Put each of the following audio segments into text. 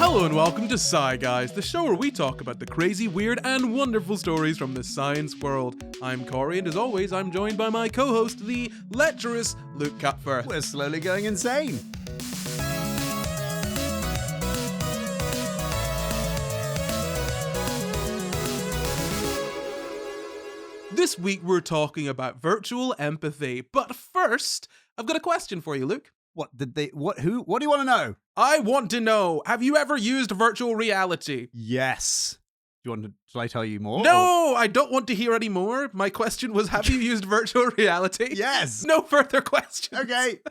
Hello and welcome to SCI Guys, the show where we talk about the crazy, weird, and wonderful stories from the science world. I'm Corey, and as always, I'm joined by my co-host, the lecherous Luke Cutforth. We're slowly going insane. This week we're talking about virtual empathy, but first, I've got a question for you, Luke. What do you want to know? I want to know, have you ever used virtual reality? Yes. Shall I tell you more? No, I don't want to hear any more. My question was, have you used virtual reality? Yes. No further questions. Okay.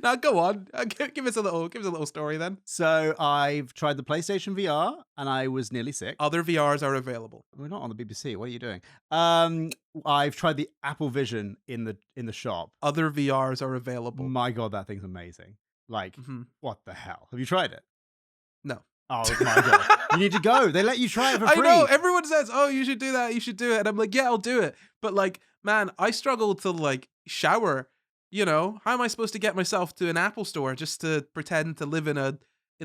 Now go on. Give us a little story then. So I've tried the PlayStation VR and I was nearly sick. Other VRs are available. We're not on the BBC. What are you doing? I've tried the Apple Vision in the shop. Other VRs are available. My God, that thing's amazing. Like, What the hell? Have you tried it? No. Oh my God. You need to go. They let you try it for free. I know. Everyone says, oh, you should do that. You should do it. And I'm like, yeah, I'll do it. But like, man, I struggle to like shower. You know, how am I supposed to get myself to an Apple store just to pretend to live in a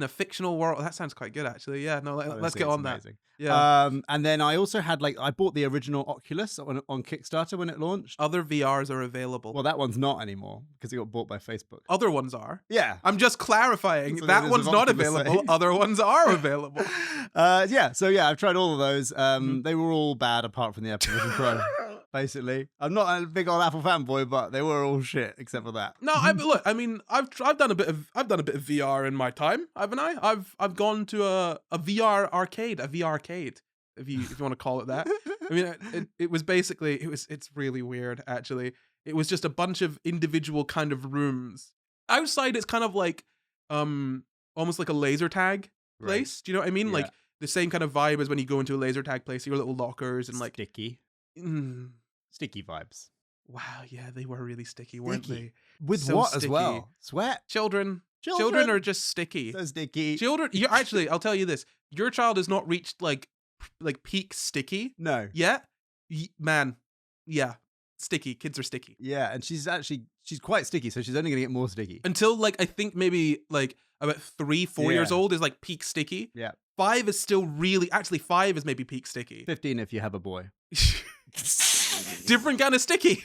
fictional world? That sounds quite good, actually. Yeah, no, let's get on that. Yeah. And then I also had I bought the original Oculus on Kickstarter when it launched. Other VRs are available. Well, that one's not anymore because it got bought by Facebook. Other ones are. Yeah. I'm just clarifying. So that one's not available. Other ones are available. So I've tried all of those. They were all bad apart from the Apple Vision Pro. Basically, I'm not a big old Apple fanboy, but they were all shit except for that. No, I've done a bit of VR in my time, haven't I? I've gone to a VR arcade, if you want to call it that. I mean, it was basically it's really weird actually. It was just a bunch of individual kind of rooms. Outside, it's kind of like almost like a laser tag place. Right. Do you know what I mean? Yeah. Like the same kind of vibe as when you go into a laser tag place. Your little lockers and like sticky. Sticky vibes. Wow, yeah, they were really sticky, weren't they? With So what sticky. as well? Sweat? Children are just sticky. So sticky. Children, actually, I'll tell you this: your child has not reached like peak sticky No. yet. Man, yeah, sticky. Kids are sticky. Yeah, and she's quite sticky, so she's only gonna get more sticky. Until like I think maybe like about 3-4 years old is like peak sticky. Yeah. 5 is still really actually 5 is maybe peak sticky. 15 if you have a boy. Different kind of sticky.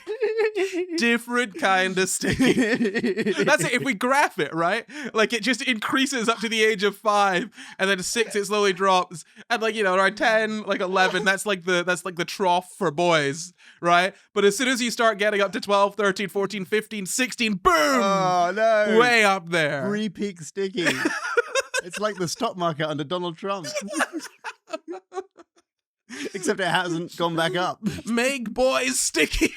Different kind of sticky. That's it. If we graph it, right? Like it just increases up to the age of 5, and then 6 it slowly drops, and like around 10, like 11, that's like the trough for boys, right? But as soon as you start getting up to 12, 13, 14, 15, 16, boom! Oh no! Way up there. Pre-peak sticky. It's like the stock market under Donald Trump. Except it hasn't gone back up. Make boys sticky.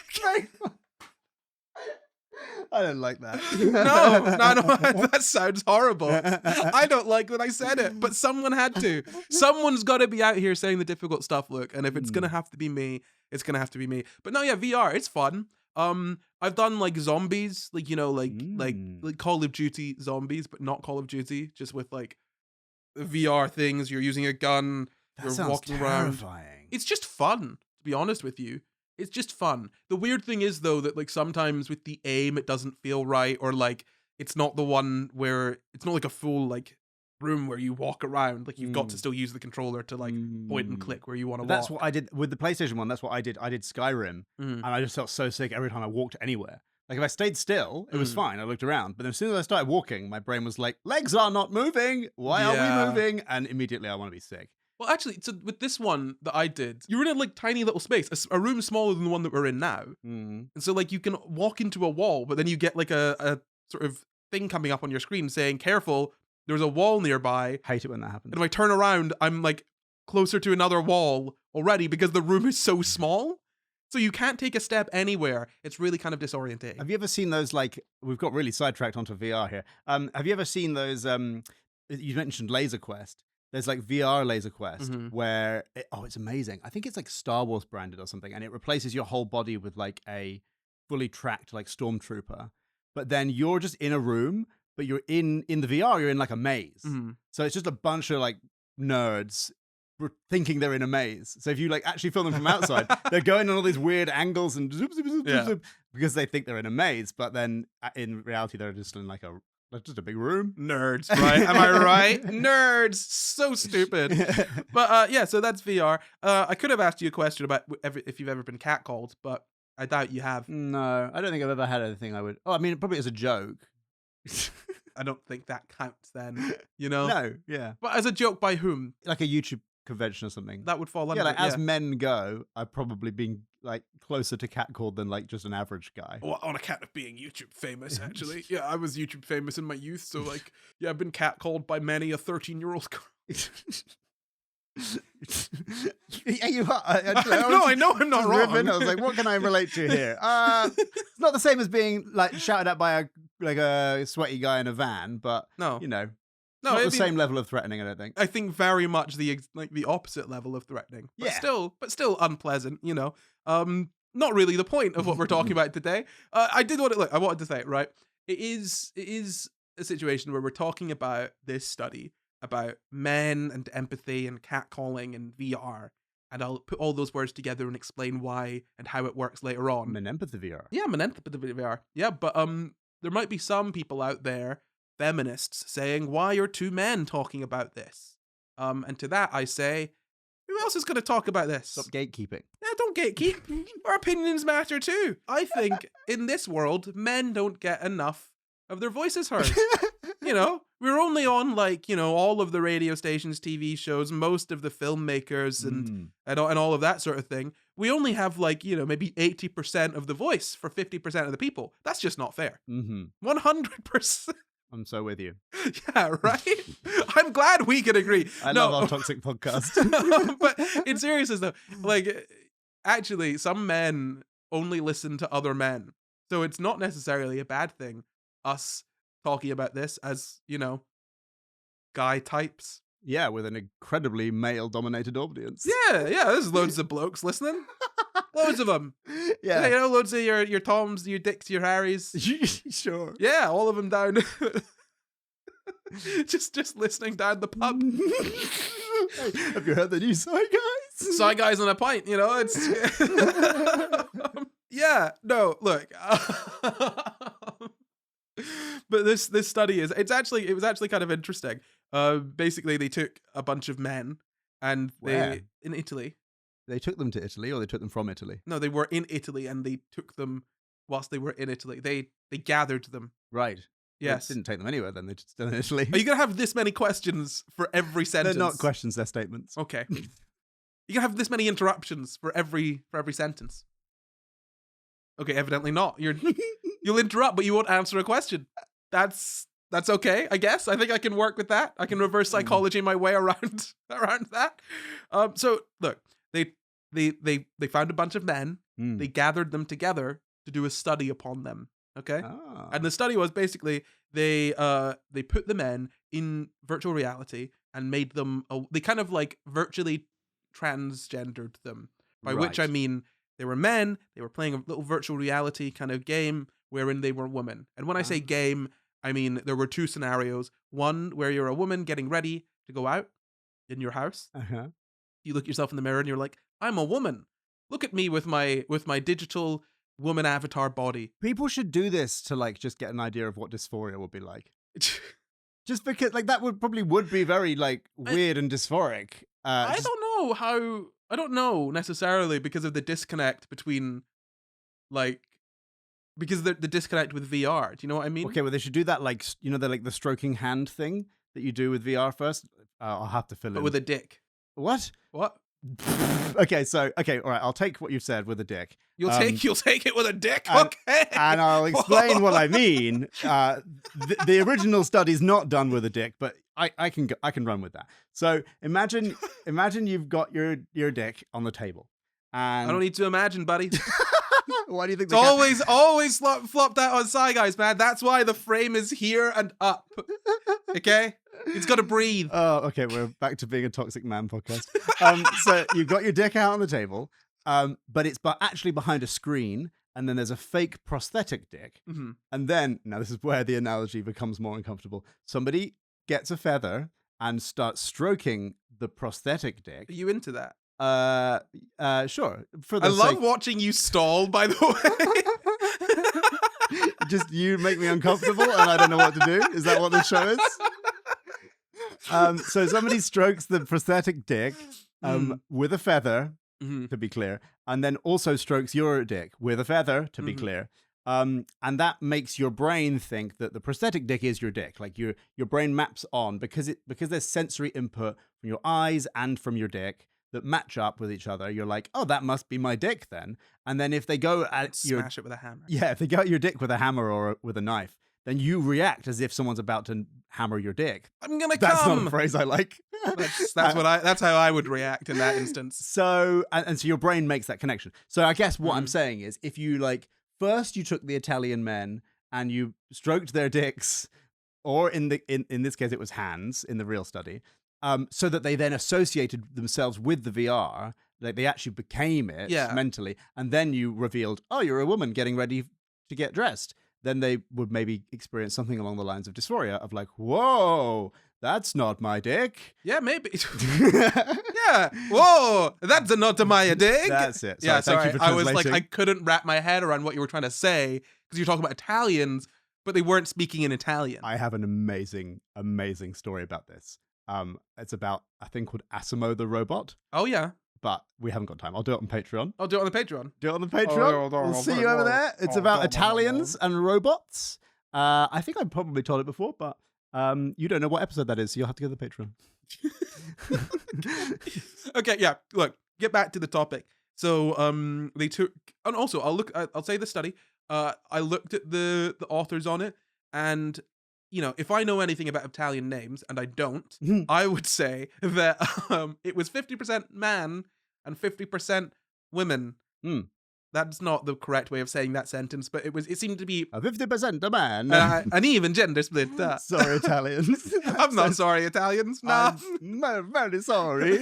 I don't like that. No, that sounds horrible. I don't like that I said it, but someone had to. Someone's got to be out here saying the difficult stuff, Luke, and if it's going to have to be me, it's going to have to be me. But no, yeah, VR, it's fun. I've done like zombies, like Call of Duty zombies, but not Call of Duty, just with like VR things. You're using a gun. You're walking around. It's just fun, to be honest with you. It's just fun. The weird thing is though that like sometimes with the aim it doesn't feel right, or like it's not the one where it's not like a full like room where you walk around. Like you've got to still use the controller to like point and click where you want to walk. That's what I did with the PlayStation one. That's what I did. I did Skyrim, and I just felt so sick every time I walked anywhere. Like if I stayed still, it was fine. I looked around, but then as soon as I started walking, my brain was like, "Legs are not moving. Why are we moving?" And immediately I want to be sick. Well, actually, so with this one that I did, you're in a like tiny little space, a room smaller than the one that we're in now. And so like you can walk into a wall, but then you get like a sort of thing coming up on your screen saying, "Careful, there's a wall nearby." Hate it when that happens. And if I turn around, I'm like closer to another wall already because the room is so small. So you can't take a step anywhere. It's really kind of disorientating. Have you ever seen those, like, we've got really sidetracked onto VR here. Have you ever seen those, you mentioned Laser Quest. There's like VR Laser Quest where, it's amazing. I think it's like Star Wars branded or something, and it replaces your whole body with like a fully tracked like stormtrooper. But then you're just in a room, but you're in the VR, you're in like a maze. So it's just a bunch of like nerds thinking they're in a maze. So if you like actually film them from outside, they're going on all these weird angles and zoop, zoop, zoop, zoop, zoop, because they think they're in a maze. But then in reality, they're just in like a That's just a big room. Nerds, right? Am I right? Nerds. So stupid. But yeah, so that's VR. I could have asked you a question about if you've ever been catcalled, but I doubt you have. No, I don't think I've ever had anything I would. Oh, I mean, probably as a joke. I don't think that counts then, you know? No, yeah. But as a joke by whom? Like a YouTube convention or something. That would fall under Yeah, like it, as men go, I've probably been like closer to catcalled than like just an average guy. Well, on account of being YouTube famous, actually. Yeah, I was YouTube famous in my youth, so like, yeah, I've been catcalled by many a 13-year-old girl. Yeah, you are. I know I'm not wrong. I was like, what can I relate to here? It's not the same as being like shouted at by a sweaty guy in a van, but No. you know, No, not I the mean, same level of threatening. I don't think. I think very much the opposite level of threatening. But Yeah. still unpleasant, you know. Not really the point of what we're talking about today. I wanted to say, right? It is a situation where we're talking about this study about men and empathy and catcalling and VR. And I'll put all those words together and explain why and how it works later on. Empathy VR. Yeah, empathy VR. Yeah, but there might be some people out there, feminists, saying, why are two men talking about this? And to that I say, who else is going to talk about this? Stop gatekeeping. Yeah, don't gatekeep. Our opinions matter too. I think in this world, men don't get enough of their voices heard. You know, we're only on like, you know, all of the radio stations, TV shows, most of the filmmakers and all of that sort of thing. We only have like, you know, maybe 80% of the voice for 50% of the people. That's just not fair. 100%. I'm so with you. Yeah, right? I'm glad we can agree. I love our toxic podcast. But in seriousness though, like actually some men only listen to other men. So it's not necessarily a bad thing, us talking about this as, you know, guy types. Yeah, with an incredibly male-dominated audience. Yeah, there's loads of blokes listening. Loads of them. Yeah. You know, loads of your Toms, your Dicks, your Harrys. Sure. Yeah, all of them down. just listening down the pub. Have you heard the new SCI GUYS? SCI GUYS on a pint, you know, it's... yeah, no, look. But this study it was actually kind of interesting. Basically they took a bunch of men and in Italy. They took them to Italy, or they took them from Italy? No, they were in Italy and they took them whilst they were in Italy. They gathered them. Right. Yes. They didn't take them anywhere then, they just done in Italy. Are you gonna have this many questions for every sentence? They're not questions, they're statements. Okay. You're gonna have this many interruptions for every sentence. Okay, evidently not. You'll interrupt, but you won't answer a question. That's okay, I guess. I think I can work with that. I can reverse psychology my way around that. So look, they found a bunch of men. They gathered them together to do a study upon them. Okay, and the study was basically they put the men in virtual reality and made them. They kind of like virtually transgendered them, by which I mean they were men. They were playing a little virtual reality kind of game wherein they were women. And when I say game, I mean there were two scenarios. One where you're a woman getting ready to go out in your house. You look yourself in the mirror and you're like, I'm a woman. Look at me with my digital woman avatar body. People should do this to like just get an idea of what dysphoria would be like. Just because like that would be very like weird and dysphoric. I don't know necessarily because of the disconnect between like because the disconnect with VR. Do you know what I mean? Okay, well they should do that like, you know, the stroking hand thing that you do with VR first. I'll have to fill in. But with a dick. What? Okay, all right, I'll take what you said with a dick. You'll take it with a dick? Okay. And I'll explain what I mean. The original study's not done with a dick, but I can run with that. So imagine you've got your dick on the table. And I don't need to imagine, buddy. Why do you think it's always flopped out on SCI GUYS, man? That's why the frame is here and up. Okay? It's got to breathe. Oh, okay. We're back to being a toxic man podcast. So you've got your dick out on the table, but it's actually behind a screen, and then there's a fake prosthetic dick. And then, now this is where the analogy becomes more uncomfortable. Somebody gets a feather and starts stroking the prosthetic dick. Are you into that? Sure. I love watching you stall, by the way. just you make me uncomfortable and I don't know what to do? Is that what the show is? So somebody strokes the prosthetic dick with a feather, to be clear, and then also strokes your dick with a feather, to be clear. And that makes your brain think that the prosthetic dick is your dick. Like your brain maps on because there's sensory input from your eyes and from your dick that match up with each other. You're like, oh, that must be my dick then. And then if they go at smash it with a hammer. Yeah, if they go at your dick with a hammer or with a knife, then you react as if someone's about to hammer your dick. I'm gonna That's come. not a phrase I like. That's how I would react in that instance. So and so your brain makes that connection. So I guess what I'm saying is, if you first you took the Italian men and you stroked their dicks, or in this case it was hands in the real study, so that they then associated themselves with the VR, like they actually became it mentally, and then you revealed, oh, you're a woman getting ready to get dressed. Then they would maybe experience something along the lines of dysphoria of like, whoa, that's not my dick. Yeah, maybe. Yeah. Whoa, that's not my dick. That's it. Sorry, Thank you for I was like, translating. I couldn't wrap my head around what you were trying to say because you're talking about Italians, but they weren't speaking in Italian. I have an amazing, amazing story about this. It's about a thing called Asimo the robot. Oh, yeah. But we haven't got time. I'll do it on Patreon. I'll do it on the Patreon. Do it on the Patreon. We'll see you over there. It's about Italians and robots. I think I probably told it before, but you don't know what episode that is, so you'll have to go to the Patreon. Okay, yeah. Look, get back to the topic. So they took, and also I'll say the study. I looked at the authors on it, and if I know anything about Italian names, and I don't, I would say that it was 50% man and 50% women. That's not the correct way of saying that sentence, but it seemed to be 50% a man. an even gender split. Sorry, Italians. I'm not sorry, Italians. Nah. I'm very sorry.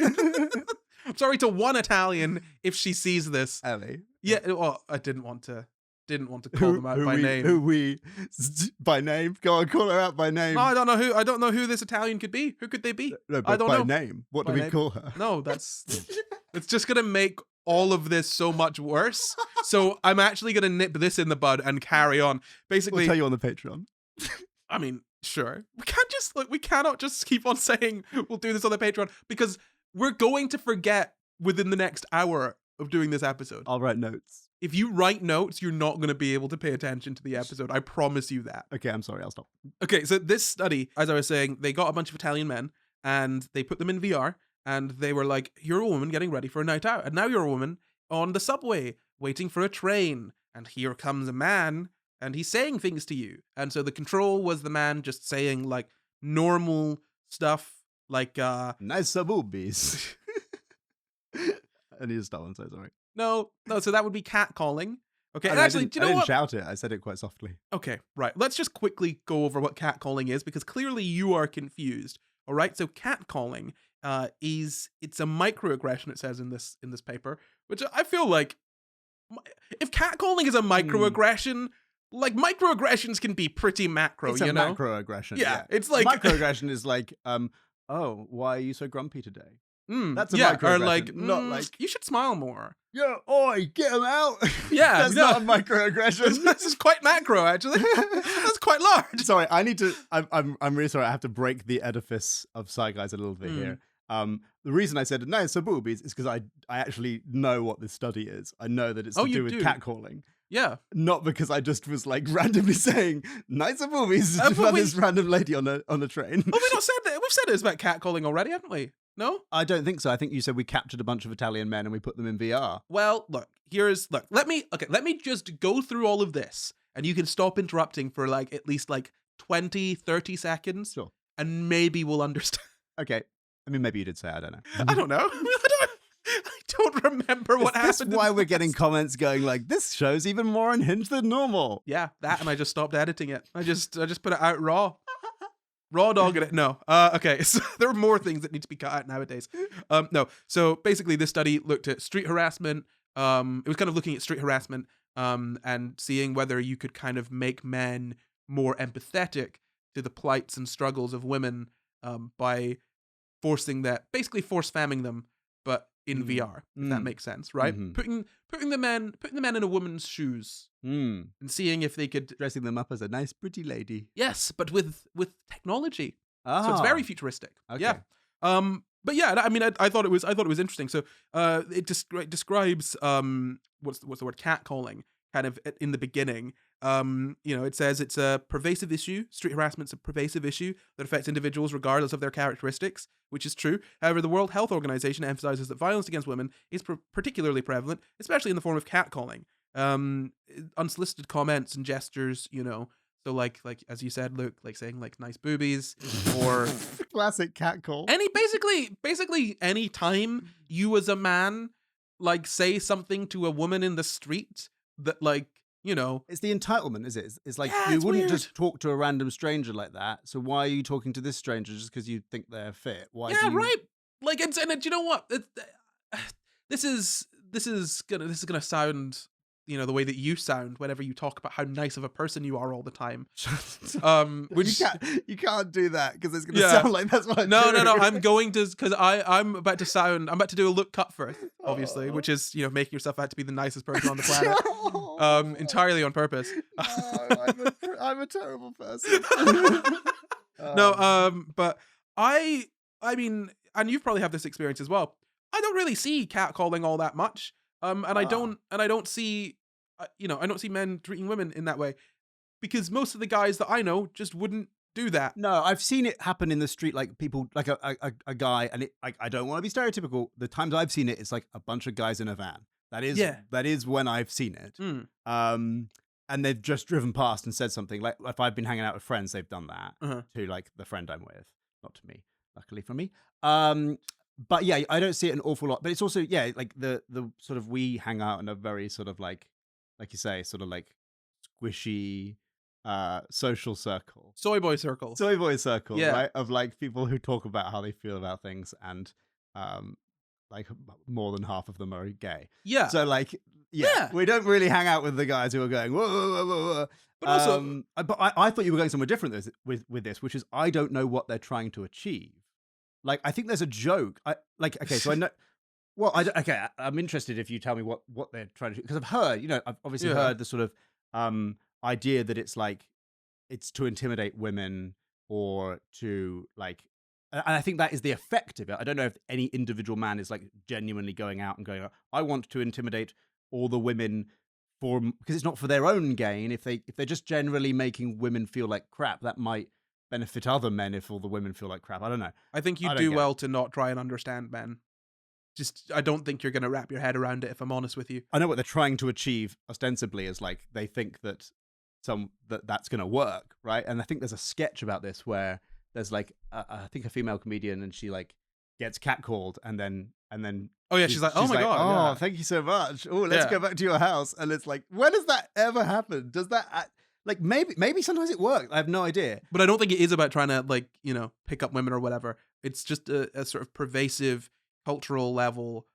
I'm sorry to one Italian if she sees this. Ellie. Yeah, well, I didn't want to call them out by name. Who we by name? Go on, call her out by name. No, I don't know who this Italian could be. Who could they be? No, but I don't by know. name. What do we call her? No, it's just gonna make all of this so much worse. So I'm actually gonna nip this in the bud and carry on. Basically, We'll tell you on the Patreon. I mean, sure. We cannot just keep on saying we'll do this on the Patreon because we're going to forget within the next hour of doing this episode. I'll write notes. If you write notes, you're not going to be able to pay attention to the episode. I promise you that. Okay, I'm sorry. I'll stop. Okay, so this study, as I was saying, they got a bunch of Italian men and they put them in VR and they were like, you're a woman getting ready for a night out. And now you're a woman on the subway waiting for a train. And here comes a man and he's saying things to you. And so the control was the man just saying like normal stuff like nice boobies. I need to stop. I'm so sorry. No, so that would be catcalling. Okay, and I actually, do you know didn't what? shout it. I said it quite softly. Okay, right. Let's just quickly go over what catcalling is because clearly you are confused. All right, so catcalling it's a microaggression. It says in this paper, which I feel like if catcalling is a microaggression, like microaggressions can be pretty macro. It's a macroaggression. Yeah, it's like microaggression is like, oh, why are you so grumpy today? That's a microaggression. Or like, not like you should smile more. Yeah, oi, get him out. Yeah, that's not a microaggression. This is quite macro, actually. That's quite large. Sorry, I need to. I'm really sorry. I have to break the edifice of SCI Guys a little bit here. The reason I said nice boobies is because I actually know what this study is. I know that it's to do with catcalling. Yeah. Not because I just was like randomly saying nicer boobies about this random lady on a train. Oh, we've said it's about catcalling already, haven't we? No? I don't think so. I think you said we captured a bunch of Italian men and we put them in VR. Well, look, let me just go through all of this and you can stop interrupting for like at least like 20, 30 seconds. Sure. And maybe we'll understand. Okay. I mean, maybe you did say, I don't know. I don't know. I don't remember what happened. That's why we're getting comments going like, this show's even more unhinged than normal. Yeah, that and I just stopped editing it. I just put it out raw. Raw dogging it. No. Okay. So there are more things that need to be cut out nowadays. No. So basically this study looked at street harassment. It was kind of looking at street harassment and seeing whether you could kind of make men more empathetic to the plights and struggles of women by force famming them, but in VR, if that makes sense, right? Putting the men in a woman's shoes and seeing if they could dressing them up as a nice, pretty lady. Yes, but with technology. So it's very futuristic. Okay. Yeah. But yeah, I mean, I thought it was interesting. So it describes what's the word, catcalling, kind of in the beginning. It says it's a pervasive issue. Street harassment's a pervasive issue that affects individuals regardless of their characteristics, which is true. However, the World Health Organization emphasizes that violence against women is particularly prevalent, especially in the form of catcalling. Unsolicited comments and gestures, so like as you said, Luke, like saying like nice boobies or classic catcall. Basically any time you as a man like say something to a woman in the street that like, it's the entitlement, is it? It's like, yeah, you it's wouldn't weird. just talk to a random stranger like that. So why are you talking to this stranger just because you think they're fit? Why? Yeah, right. Like, and you know what? This is gonna sound, the way that you sound whenever you talk about how nice of a person you are all the time. Which you can't do that because it's gonna sound like that's what I do. No. I'm going to, because I'm about to do a look cut first, obviously, which is making yourself out to be the nicest person on the planet, entirely on purpose. No, I'm a terrible person. No, but I mean, and you've probably had this experience as well. I don't really see catcalling all that much. I don't see, I don't see men treating women in that way, because most of the guys that I know just wouldn't do that. No, I've seen it happen in the street, like people, like a guy, and I don't want to be stereotypical. The times I've seen it, it's like a bunch of guys in a van. That is when I've seen it. And they've just driven past and said something. Like if I've been hanging out with friends, they've done that to like the friend I'm with, not to me, luckily for me. But yeah, I don't see it an awful lot. But it's also, like the sort of, we hang out in a very sort of like you say, sort of like squishy social circle. Soy boy circle, yeah. Right? Of like people who talk about how they feel about things, and like more than half of them are gay. Yeah. So like, we don't really hang out with the guys who are going, whoa, whoa, whoa, whoa, whoa. But also, I thought you were going somewhere different with this, which is I don't know what they're trying to achieve. Like, I think there's a joke. So I know. Well, I'm interested if you tell me what they're trying to do, because I've heard, I've obviously heard the sort of idea that it's like, it's to intimidate women or to like, and I think that is the effect of it. I don't know if any individual man is like genuinely going out and going, I want to intimidate all the women because it's not for their own gain. If they're just generally making women feel like crap, that might benefit other men if all the women feel like crap. I don't know. I think you do well to not try and understand men. I don't think you're going to wrap your head around it, if I'm honest with you. I know what they're trying to achieve ostensibly is like, they think that that's going to work, right? And I think there's a sketch about this where there's like I think a female comedian, and she like gets catcalled, and then she's like, oh my god, thank you so much. Oh, let's go back to your house. And it's like, when does that ever happen? Does that like maybe sometimes it works? I have no idea. But I don't think it is about trying to like pick up women or whatever. It's just a sort of pervasive cultural level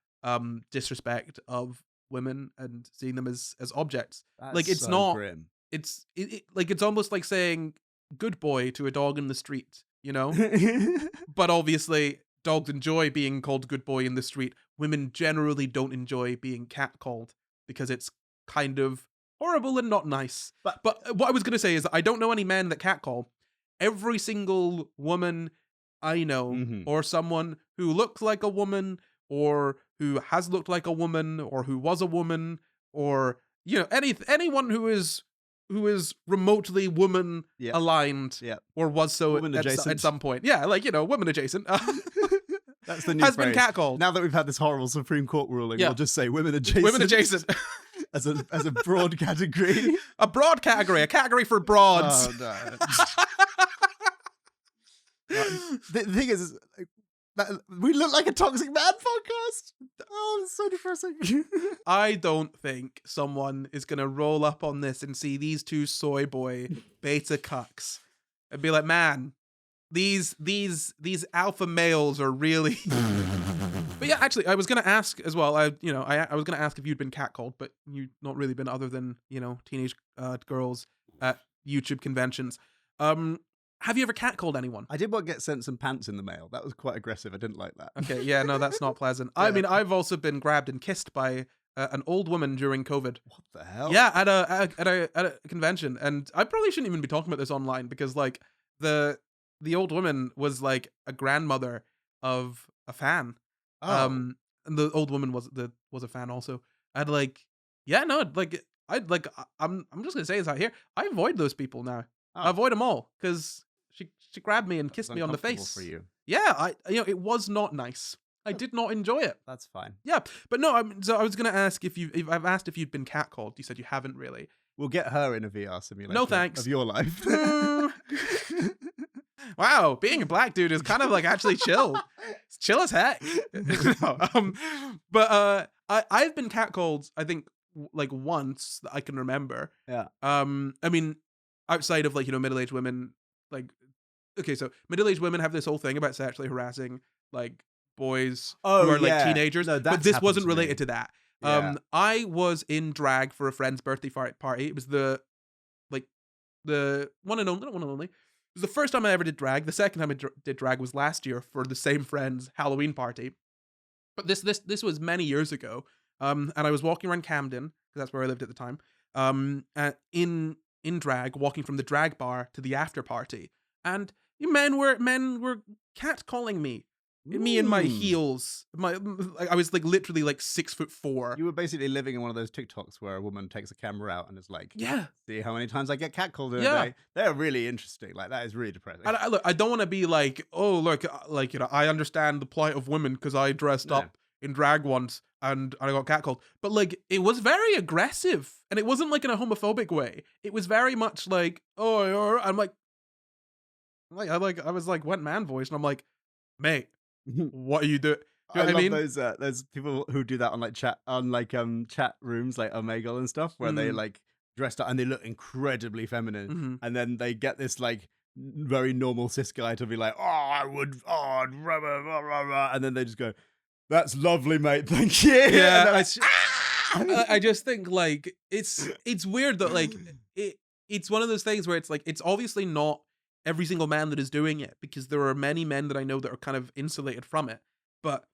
disrespect of women and seeing them as objects. That's like, it's so not grim. It's like, it's almost like saying good boy to a dog in the street, but obviously dogs enjoy being called good boy in the street. Women generally don't enjoy being catcalled because it's kind of horrible and not nice. But what I was going to say is that I don't know any men that catcall. Every single woman I know, or someone who looks like a woman, or who has looked like a woman, or who was a woman, or anyone who is remotely woman aligned, or was so at some point. Yeah, like woman adjacent. That's the new has phrase. Been catcalled. Now that we've had this horrible Supreme Court ruling, we'll just say women adjacent. Women adjacent. as a broad category. A broad category. A category for broads. Oh no. The thing is, we look like a Toxic Man podcast. Oh, it's so depressing. I don't think someone is going to roll up on this and see these two soy boy beta cucks and be like, man, these alpha males are really... But yeah, actually, I was going to ask as well. I was going to ask if you'd been catcalled, but you've not really been, other than, teenage girls at YouTube conventions. have you ever catcalled anyone? I did want to get sent some pants in the mail. That was quite aggressive. I didn't like that. Okay, yeah, no, that's not pleasant. I mean, I've also been grabbed and kissed by an old woman during COVID. What the hell? Yeah, at a convention, and I probably shouldn't even be talking about this online because like the old woman was like a grandmother of a fan. Oh. And the old woman was a fan also. I'd like, yeah, no, like I'm just gonna say this out here. I avoid those people now. I Oh. avoid them all because she grabbed me and kissed It's me on the uncomfortable face. for you. Yeah, it was not nice. I did not enjoy it. That's fine. Yeah, but no, so I was gonna ask if I've asked if you've been catcalled. You said you haven't really. We'll get her in a VR simulation. No thanks. Of your life. Wow, being a black dude is kind of like actually chill. It's chill as heck. No, but I've been catcalled, I think like once that I can remember. Yeah. I mean, outside of like, middle-aged women, like, okay, so middle-aged women have this whole thing about sexually harassing like boys who are like teenagers, No, but that's this happened wasn't to me. related to that. Yeah. I was in drag for a friend's birthday party. It was the one and only, not one and only. It was the first time I ever did drag. The second time I did drag was last year for the same friend's Halloween party. But this was many years ago. And I was walking around Camden because that's where I lived at the time. In drag, walking from the drag bar to the after party, and men were catcalling me. Me in my heels. I was like literally like 6'4". You were basically living in one of those TikToks where a woman takes a camera out and is like, Yeah. see how many times I get catcalled in a Yeah. day. They're really interesting. Like, that is really depressing. And look, I don't want to be like, oh, look, like, I understand the plight of women because I dressed up in drag once and I got catcalled. But like, it was very aggressive, and it wasn't like in a homophobic way. It was very much like, oh, I'm like, I was like went man voice, and I'm like, mate, what are you doing? I love mean? those people who do that on like chat rooms like Omegle and stuff where they like dressed up and they look incredibly feminine, and then they get this like very normal cis guy to be like, oh, I would, oh, rah, rah, rah, rah, rah," and then they just go, that's lovely, mate, thank you. Yeah, I just think like it's weird that like it's one of those things where it's like it's obviously not every single man that is doing it, because there are many men that I know that are kind of insulated from it, but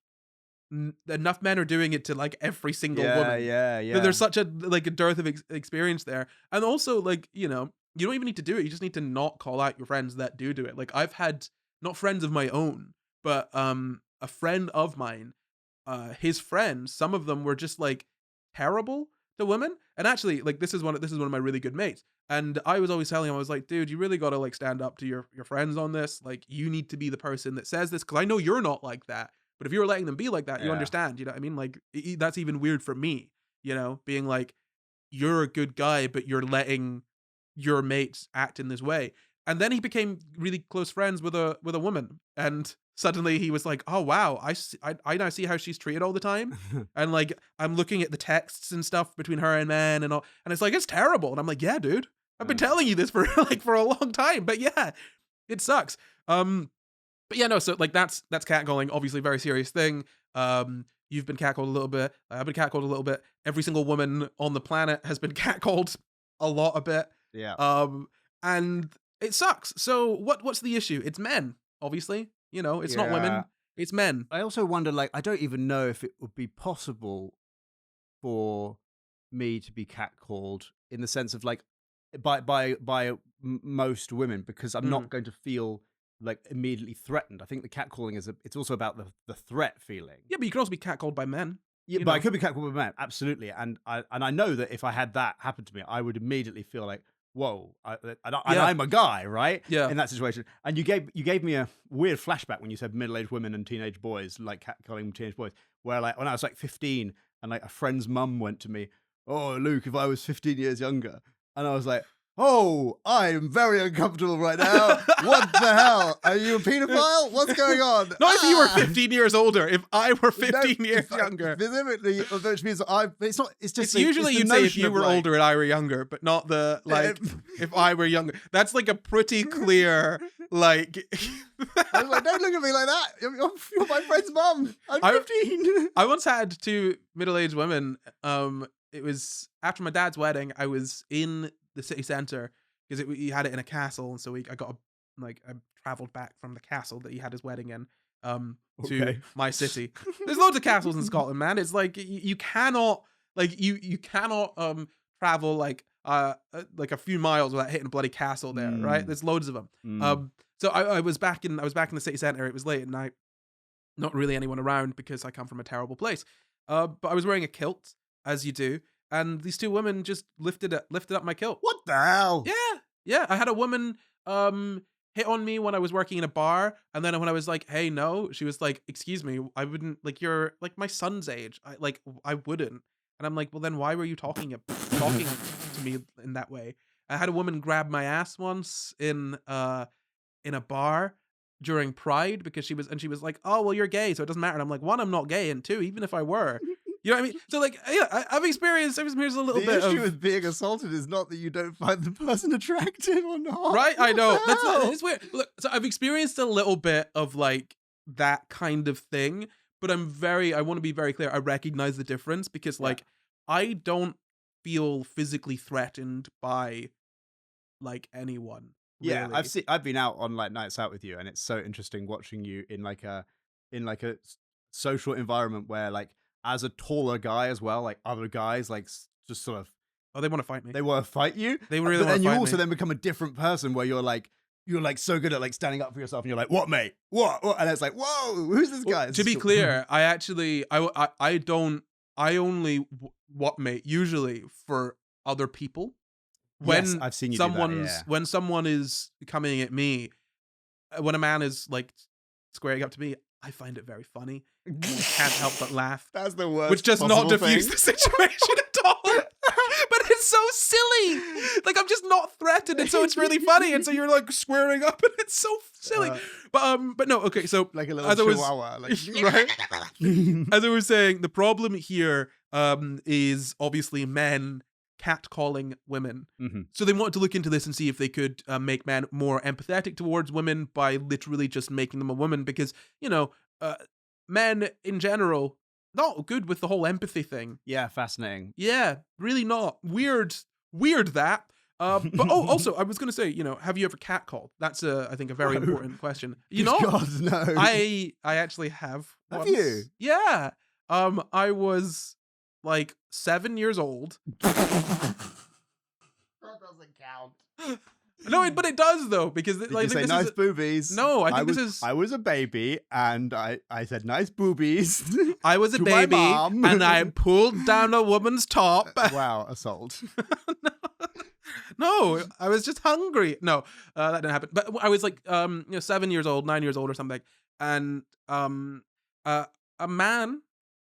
enough men are doing it to like every single woman. Yeah. That there's such a like a dearth of experience there, and also like you don't even need to do it. You just need to not call out your friends that do it. Like I've had not friends of my own, but a friend of mine, his friends, some of them were just like terrible to women, and actually like this is one of my really good mates. And I was always telling him, I was like, dude, you really got to like stand up to your friends on this. Like, you need to be the person that says this, because I know you're not like that. But if you're letting them be like that, you understand. You know what I mean? Like, that's even weird for me, being like, you're a good guy, but you're letting your mates act in this way. And then he became really close friends with a woman. And suddenly he was like, oh, wow, I now see how she's treated all the time. And like, I'm looking at the texts and stuff between her and men and all. And it's like, it's terrible. And I'm like, yeah, dude. I've been telling you this for a long time, but yeah, it sucks. But yeah, no, so like that's catcalling, obviously very serious thing. You've been catcalled a little bit. I've been catcalled a little bit. Every single woman on the planet has been catcalled a bit. Yeah. And it sucks. So what's the issue? It's men, obviously. It's not women. It's men. I also wonder, like, I don't even know if it would be possible for me to be catcalled in the sense of like by most women, because I'm not going to feel like immediately threatened. I think the catcalling it's also about the threat feeling. Yeah, but you can also be catcalled by men. Yeah, but I could be catcalled by men, absolutely. And I know that if I had that happen to me, I would immediately feel like, whoa, I'm a guy, right? Yeah. In that situation. And you gave me a weird flashback when you said middle-aged women and teenage boys, like catcalling teenage boys, where like when I was like 15 and like a friend's mum went to me, oh, Luke, if I was 15 years younger. And I was like, oh, I am very uncomfortable right now. What the hell? Are you a pedophile? What's going on? Not if you were 15 years older. If I were 15 years younger. Specifically, which means it's usually you'd say if you were older and I were younger, but not the, like, if I were younger. That's like a pretty clear, like... I was like, don't look at me like that. You're my friend's mum. I'm 15. I once had two middle-aged women. It was after my dad's wedding. I was in the city centre because he had it in a castle, and so I got like I traveled back from the castle that he had his wedding in to Okay. my city. There's loads of castles in Scotland, man. It's like you cannot you cannot travel like a few miles without hitting a bloody castle there, right? There's loads of them. So I was back in the city center. It was late at night. Not really anyone around because I come from a terrible place. But I was wearing a kilt, as you do, and these two women just lifted up my kilt. What the hell? Yeah. I had a woman hit on me when I was working in a bar, and then when I was like, "Hey, no," she was like, "Excuse me, I wouldn't, like, you're like my son's age. I wouldn't." And I'm like, "Well, then why were you talking to me in that way?" I had a woman grab my ass once in a bar during Pride because she was like, "Oh, well, you're gay, so it doesn't matter." And I'm like, "One, I'm not gay, and two, even if I were." You know what I mean? So like, yeah, I've experienced a little The bit issue of with being assaulted is not that you don't find the person attractive or not. right. I know What the hell? it's weird. Look, so I've experienced a little bit of like that kind of thing, but I want to be very clear. I recognize the difference because like I don't feel physically threatened by like anyone. Yeah, Really. I've been out on like nights out with you, and it's so interesting watching you in like a social environment where like as a taller guy as well, like other guys like just sort of Oh, they want to fight me. they want to fight you. They really but want then to you fight also me. then become a different person where you're like so good at like standing up for yourself, and you're like, "What, mate? What?" And it's like, "Whoa, who's this guy?" Well, to be clear, I actually I don't I only what mate usually for other people. When Yes, I've seen you do that, yeah. when someone is coming at me, when a man is like squaring up to me, I find it very funny. And I can't help but laugh, That's the worst. which does not possible diffuse thing. the situation at all. But it's so silly. Like I'm just not threatened, and so it's really funny. And so you're like squaring up, and it's so silly. But no, okay. So Like a little as I was- chihuahua, like right. As I was saying, the problem here is obviously men catcalling women. Mhm. So they wanted to look into this and see if they could make men more empathetic towards women by literally just making them a woman, because men in general not good with the whole empathy thing. Yeah, fascinating. Yeah, really not. Weird that. But also I was gonna say, have you ever catcalled? That's I think a very No. important question. God, no. I actually have. Have once. you? Yeah. I was like 7 years old. That doesn't count. No, but it does though, because Did like you say this nice is boobies? No, I think was, this is- I was a baby, and I said nice boobies. I was a to my baby mom. and I pulled down a woman's top. Wow, assault. No, I was just hungry. No, that didn't happen. But I was like 7 years old, 9 years old or something, and a man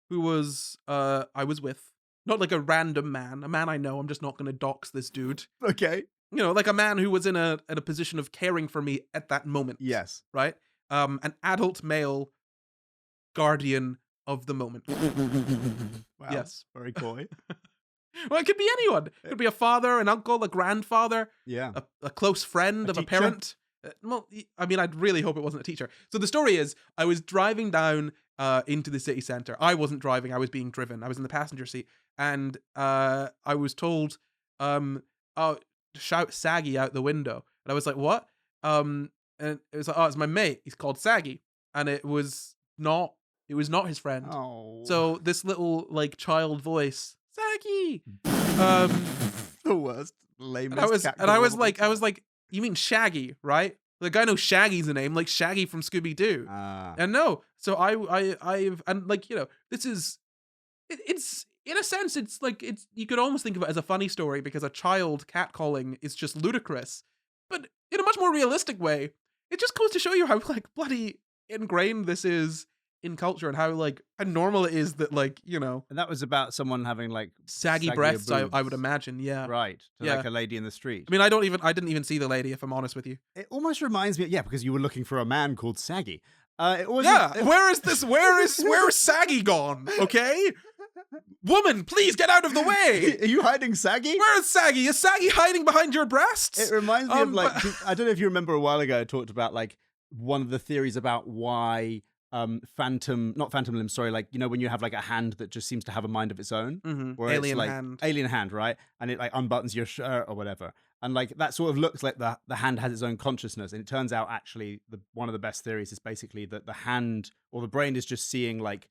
who was I was with, not like a random man, a man I know. I'm just not going to dox this dude. Okay. Like a man who was in a position of caring for me at that moment. Yes. Right? An adult male guardian of the moment. Wow. Yes. Very coy. Well, it could be anyone. It could be a father, an uncle, a grandfather, Yeah. a close friend A of a teacher? parent. Well, I mean, I'd really hope it wasn't a teacher. So the story is, I was driving down into the city center. I wasn't driving. I was being driven. I was in the passenger seat. And I was told, oh, shout Saggy out the window. And I was like, what? And it was like, oh, it's my mate. He's called Saggy. And it was not his friend. Oh. So this little like child voice, Saggy. The worst, lamest. I was like, you mean Shaggy, right? The guy knows Shaggy's the name, like Shaggy from Scooby Doo. And no, so I've and like this is, it's in a sense it's like you could almost think of it as a funny story because a child catcalling is just ludicrous, but in a much more realistic way, it just goes to show you how like bloody ingrained this is in culture and how normal it is that And that was about someone having like saggy saggier breasts. I would boobs. imagine, yeah. Right. To Yeah. like a lady in the street. I mean, I didn't even see the lady, if I'm honest with you. It almost reminds me, because you were looking for a man called Saggy. It was Where is Saggy gone? Okay, woman, please get out of the way. Are you hiding Saggy? Where is Saggy? Is Saggy hiding behind your breasts? It reminds me of but- I don't know if you remember a while ago I talked about like one of the theories about why not phantom limb, sorry, like, you know, when you have like a hand that just seems to have a mind of its own, where Alien it's like hand. alien hand, right? And it like unbuttons your shirt or whatever. And like that sort of looks like the hand has its own consciousness. And it turns out actually one of the best theories is basically that the hand or the brain is just seeing like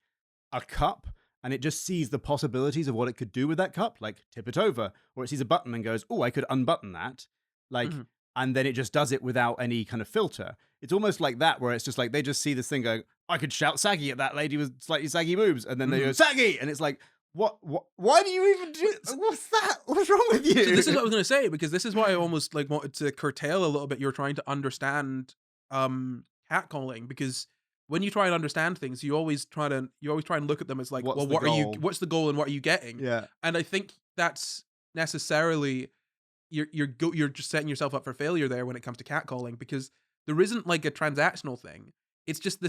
a cup, and it just sees the possibilities of what it could do with that cup, like tip it over, or it sees a button and goes, oh, I could unbutton that. Like, and then it just does it without any kind of filter. It's almost like that, where it's just like they just see this thing going, I could shout saggy at that lady with slightly saggy boobs, and then they go saggy, and it's like, what? Why do you even do? What's that? What's wrong with you? So this is what I was going to say, because this is why I almost like wanted to curtail a little bit. You're trying to understand catcalling, because when you try and understand things, you always try and look at them as like, What's what's the goal and what are you getting? Yeah. And I think that's necessarily you're just setting yourself up for failure there when it comes to catcalling, because there isn't like a transactional thing. It's just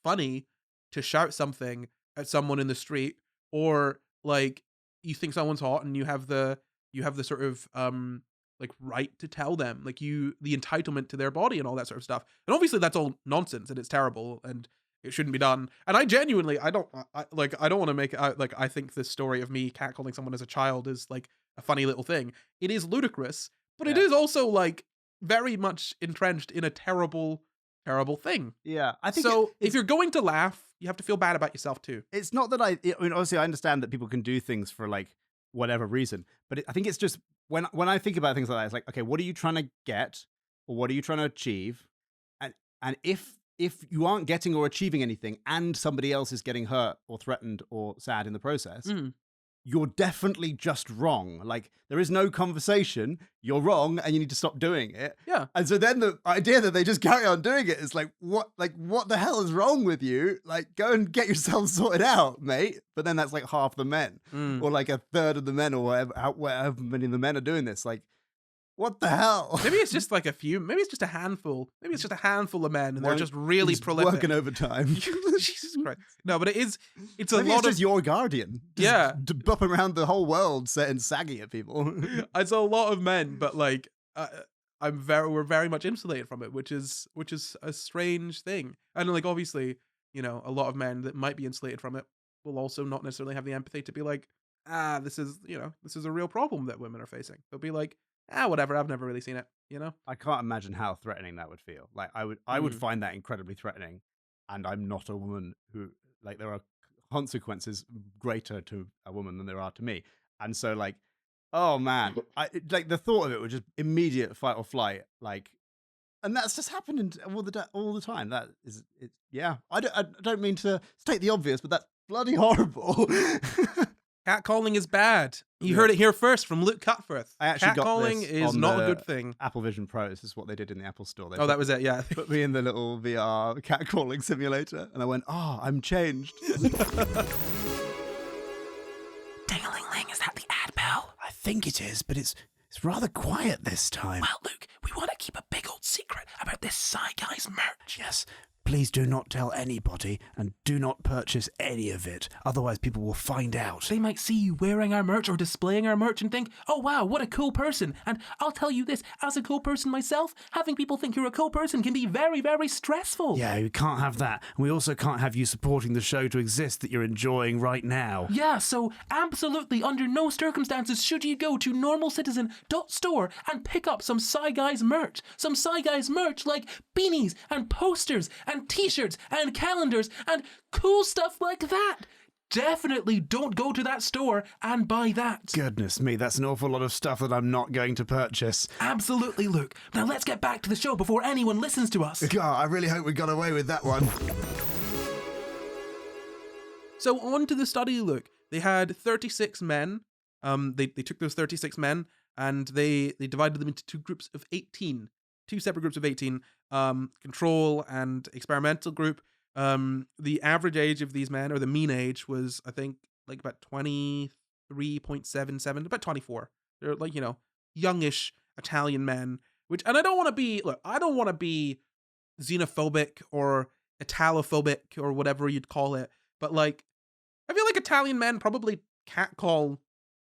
funny to shout something at someone in the street, or like you think someone's hot and you have the sort of like right to tell them, like the entitlement to their body and all that sort of stuff. And obviously that's all nonsense and it's terrible and it shouldn't be done. And I genuinely, I don't want to make it out like I think this story of me catcalling someone as a child is like a funny little thing. It is ludicrous, but it is also like very much entrenched in a terrible thing. Yeah, I think so. If you're going to laugh, you have to feel bad about yourself too. It's not that I mean, obviously, I understand that people can do things for like whatever reason, but I think it's just when I think about things like that, it's like, okay, what are you trying to get, or what are you trying to achieve, and if you aren't getting or achieving anything, and somebody else is getting hurt or threatened or sad in the process. You're definitely just wrong. Like, there is no conversation. You're wrong, and you need to stop doing it. Yeah. And so then the idea that they just carry on doing it is like, what the hell is wrong with you? Like, go and get yourself sorted out, mate. But then that's like half the men, or like a third of the men, or whatever many of the men are doing this. Like, what the hell? Maybe it's just like a few. Maybe it's just a handful. Maybe it's just a handful of men, and they're just really prolific. Working overtime. Jesus Christ! No, but it's maybe lot it's just your guardian. Yeah, bop around the whole world, saying saggy at people. It's a lot of men, but like we're very much insulated from it, which is a strange thing. And like obviously, you know, a lot of men that might be insulated from it will also not necessarily have the empathy to be like, this is a real problem that women are facing. They'll be like, whatever, I've never really seen it, you know? I can't imagine how threatening that would feel. Like, I would find that incredibly threatening, and I'm not a woman who, like, there are consequences greater to a woman than there are to me. And so, like, oh man, like the thought of it was just immediate fight or flight, like, and that's just happening all the time. That is, yeah. I don't mean to state the obvious, but that's bloody horrible. Catcalling is bad. You heard it here first from Luke Cutforth. I actually Catcalling is not a good thing. Apple Vision Pro. This is what they did in the Apple Store. That was it, yeah. Put me in the little VR catcalling simulator, and I went, oh, I'm changed. Ding-a-ling-ling, is that the ad bell? I think it is, but it's rather quiet this time. Well, Luke, we want to keep a big old secret about this SCI GUYS merch. Yes. Please do not tell anybody, and do not purchase any of it. Otherwise, people will find out. They might see you wearing our merch or displaying our merch and think, oh wow, what a cool person. And I'll tell you this, as a cool person myself, having people think you're a cool person can be very, very stressful. Yeah, we can't have that. And we also can't have you supporting the show to exist that you're enjoying right now. Yeah, so absolutely under no circumstances should you go to normalcitizen.store and pick up some SCI GUYS merch. Some SCI GUYS merch like beanies and posters and t-shirts and calendars and cool stuff like that. Definitely don't go to that store and buy that. Goodness me, that's an awful lot of stuff that I'm not going to purchase. Absolutely, Luke. Now let's get back to the show before anyone listens to us. God, I really hope we got away with that one. So on to the study, Luke. They had 36 men. They took those 36 men and they divided them into two groups of 18. Two separate groups of 18, control and experimental group. The average age of these men, or the mean age, was, I think, like about 23.77, about 24. They're like, you know, youngish Italian men, and I don't want to be xenophobic or Italophobic or whatever you'd call it, but like, I feel like Italian men probably catcall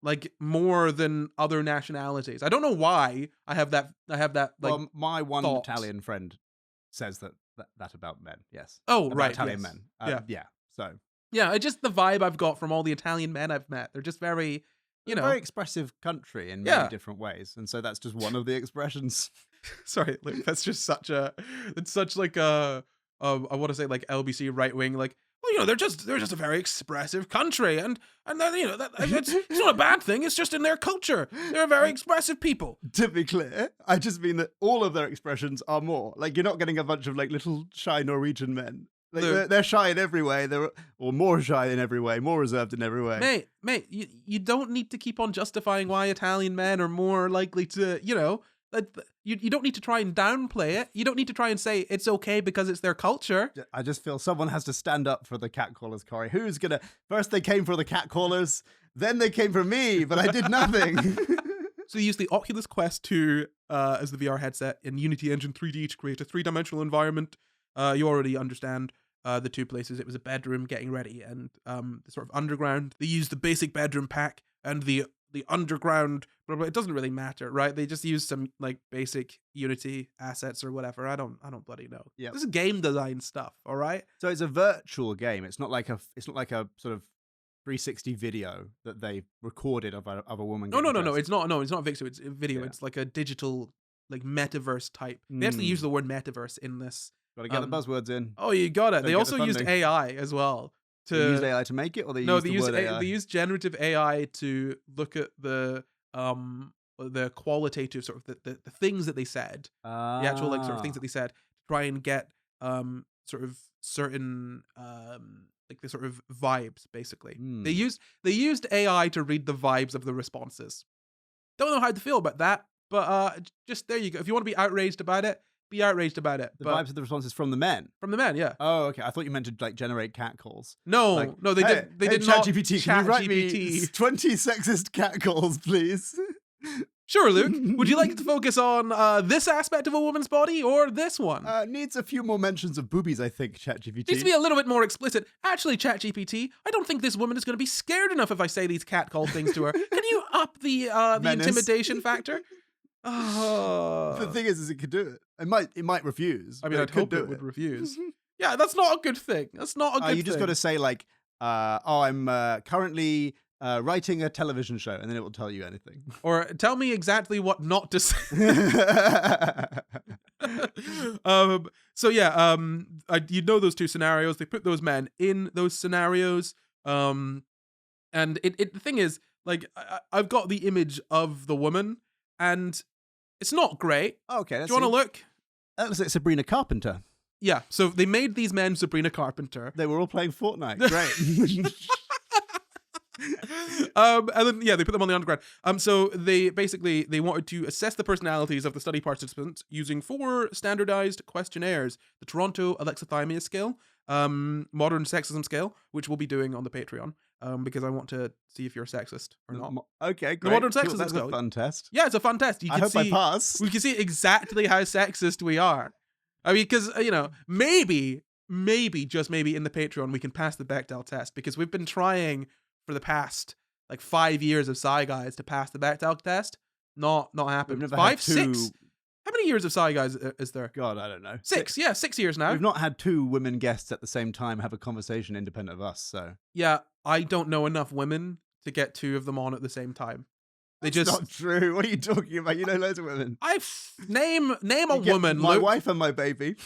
like more than other nationalities. I don't know why I have that like, well, my one thought. Italian friend says that that about men. Yes. Oh, About right. Italian yes. men. Yeah. Yeah. So Yeah. It's just the vibe I've got from all the Italian men I've met. They're just very, it's a very expressive country in many Yeah. different ways, and so that's just one of the expressions. Sorry, like, that's just it's such like I want to say like LBC right wing, like, well, they're just a very expressive country, and then it's not a bad thing. It's just in their culture. They're very expressive people. To be clear, I just mean that all of their expressions are more. Like, you're not getting a bunch of like little shy Norwegian men. Like, they're shy in every way. Or more shy in every way, more reserved in every way. Mate, you don't need to keep on justifying why Italian men are more likely to, you don't need to try and downplay it. You don't need to try and say it's okay because it's their culture. I just feel someone has to stand up for the catcallers, Corey. Who's gonna... First they came for the catcallers, then they came for me, but I did nothing. So they used the Oculus Quest 2 as the VR headset in Unity Engine 3D to create a three-dimensional environment. You already understand the two places. It was a bedroom getting ready and the sort of underground. They used the basic bedroom pack and the underground. It doesn't really matter, right? They just used some like basic Unity assets or whatever. I don't bloody know. Yeah, this is game design stuff. All right. So it's a virtual game. It's not like a sort of 360 video that they recorded of a woman. No. It's not. No, it's not video. It's video. Yeah. It's like a digital, like metaverse type. They actually use the word metaverse in this. Got to get the buzzwords in. Oh, you got it. They also used AI as well. They used AI to make it, or they used generative AI to look at the qualitative sort of the things that they said, the actual like sort of things that they said, to try and get sort of certain like the sort of vibes basically. They used AI to read the vibes of the responses. Don't know how to feel about that, but just there you go. If you want to be outraged about it, be outraged about it. The vibes of the responses from the men. From the men, yeah. Oh, okay. I thought you meant to like generate catcalls. No, like, no, they did. They did not. ChatGPT, can you write me 20 sexist catcalls, please? Sure, Luke. Would you like to focus on this aspect of a woman's body or this one? Needs a few more mentions of boobies, I think, ChatGPT. Needs to be a little bit more explicit. Actually, ChatGPT, I don't think this woman is going to be scared enough if I say these catcall things to her. Can you up the intimidation factor? The thing is it could do it. It might refuse. I mean, I'd hope it would refuse. Yeah, that's not a good thing. That's not a good thing. You just got to say like, I'm currently writing a television show, and then it will tell you anything. Or tell me exactly what not to say. So yeah, you know those two scenarios. They put those men in those scenarios. And the thing is, like, I've got the image of the woman, and it's not great. Okay, do you want to look? That looks like Sabrina Carpenter. Yeah, so they made these men Sabrina Carpenter. They were all playing Fortnite. Great. And then they put them on the underground. So they wanted to assess the personalities of the study participants using 4 standardized questionnaires: the Toronto alexithymia scale, modern sexism scale, which we'll be doing on the Patreon, because I want to see if you're sexist or not. Okay, great. The modern sexism That's scale. a fun test. Yeah, it's a fun test. I hope I pass. We can see exactly how sexist we are. I mean, because maybe just maybe in the Patreon we can pass the Bechdel test, because we've been trying for the past like 5 years of SCI Guys to pass the Bechdel test. Not happened. We've never 5, had 6. How many years of SCI Guys is there? God, I don't know. 6. Yeah, 6 years now. We've not had 2 women guests at the same time have a conversation independent of us. So yeah, I don't know enough women to get 2 of them on at the same time. That's not true. What are you talking about? You know loads of women. Name a woman. My wife and my baby.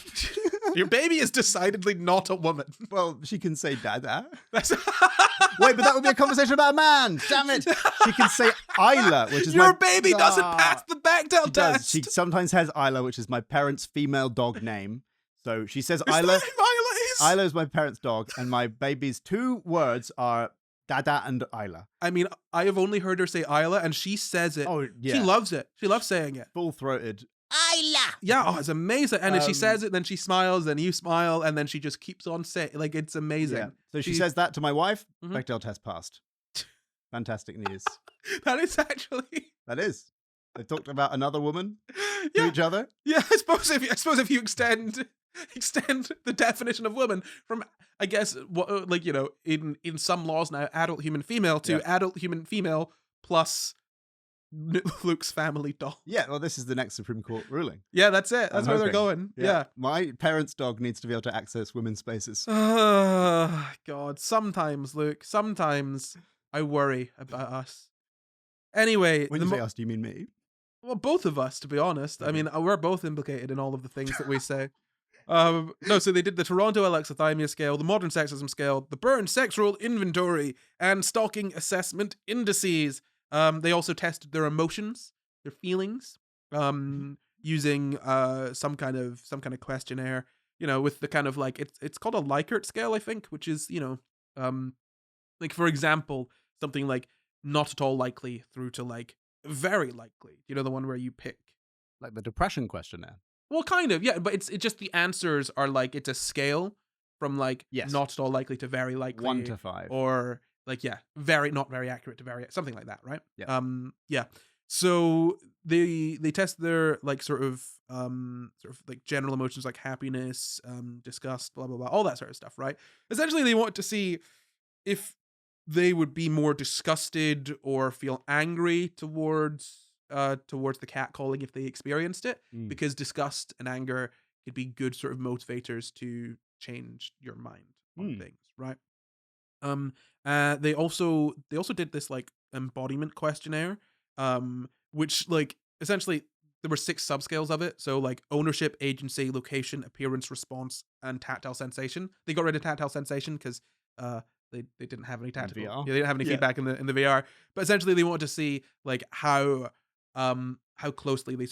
Your baby is decidedly not a woman. Well, she can say dada. Wait, but that would be a conversation about a man. Damn it. She can say Isla, which is your baby doesn't pass the Bechdel test. She sometimes has Isla, which is my parents' female dog name. So she says Isla. Isla is my parents' dog, and my baby's 2 words are Dada and Isla. I mean, I have only heard her say Isla, and she says it. Oh, yeah. She loves it. She loves saying it. Full-throated. Isla. Yeah, it's amazing. And then she says it, then she smiles, then you smile, and then she just keeps on saying, like, it's amazing. Yeah. So she says that to my wife. Bechdel test passed. Fantastic news. That is actually. That is. They talked about another woman to each other. Yeah, I suppose if you extend the definition of woman from, I guess, like, in some laws now, adult human female to adult human female plus Luke's family dog. Yeah, well, this is the next Supreme Court ruling. Yeah, that's it. I'm That's where they're hoping. going. Yeah. My parents' dog needs to be able to access women's spaces. God. Sometimes, Luke. Sometimes I worry about us. Anyway, When you say us, do you mean me? well, both of us, to be honest. I Okay. mean, we're both implicated in all of the things that we say. No, so they did the Toronto alexithymia scale, the modern sexism scale, the Burn sex role inventory, and stalking assessment indices. They also tested their emotions, their feelings, using some kind of questionnaire. With the kind of like it's called a Likert scale, I think, which is like for example, something like not at all likely through to like very likely. The one where you pick. Like the depression questionnaire. Well, kind of, yeah, but it's just the answers are like it's a scale from like Yes. not at all likely to very likely, 1 to 5, or like very not very accurate to very something like that, right? Yeah. Yeah. So they test their like sort of like general emotions like happiness, disgust, blah blah blah, all that sort of stuff, right? Essentially, they want to see if they would be more disgusted or feel angry towards the catcalling if they experienced it, because disgust and anger could be good sort of motivators to change your mind on things, right? They also did this like embodiment questionnaire, which like essentially there were 6 subscales of it. So like ownership, agency, location, appearance, response, and tactile sensation. They got rid of tactile sensation because they didn't have any tactile. VR? Yeah, they didn't have any feedback in the VR. But essentially they wanted to see like how closely they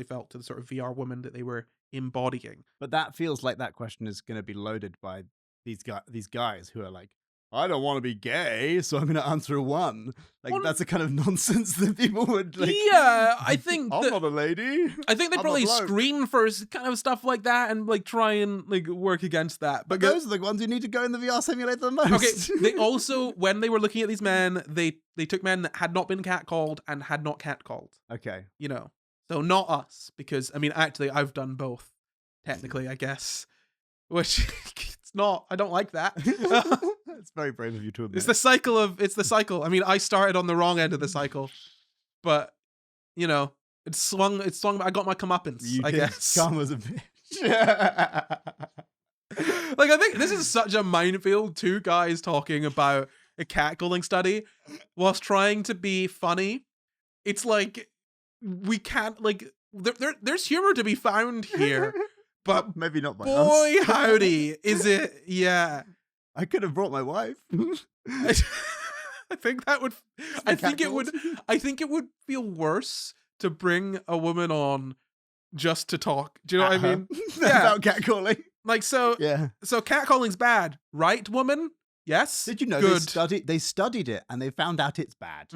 felt to the sort of VR woman that they were embodying. But that feels like that question is going to be loaded by these guys who are like, I don't want to be gay, so I'm going to answer a 1. Like, that's the kind of nonsense that people would like. Yeah, I think I'm not a lady. I think they probably screen for kind of stuff like that and like try and like work against that. But those are the ones who need to go in the VR simulator the most. Okay, they also, when they were looking at these men, they took men that had not been catcalled and had not catcalled. Okay. So not us, because I mean, actually, I've done both. Technically, I guess, which it's not. I don't like that. It's very brave of you to admit. It's the cycle. I mean, I started on the wrong end of the cycle, but it's swung. I got my comeuppance, I guess. Karma's a bitch. Like, I think this is such a minefield. 2 guys talking about a catcalling study whilst trying to be funny. It's like we can't like there's humor to be found here, but maybe not by boy us. howdy is it. Yeah, I could have brought my wife. I think that would. I think it would feel worse to bring a woman on just to talk. Do you know what I mean? About catcalling. Like, so. Yeah. So catcalling's bad, right, woman? Yes. Did you know Good. they studied it and they found out it's bad?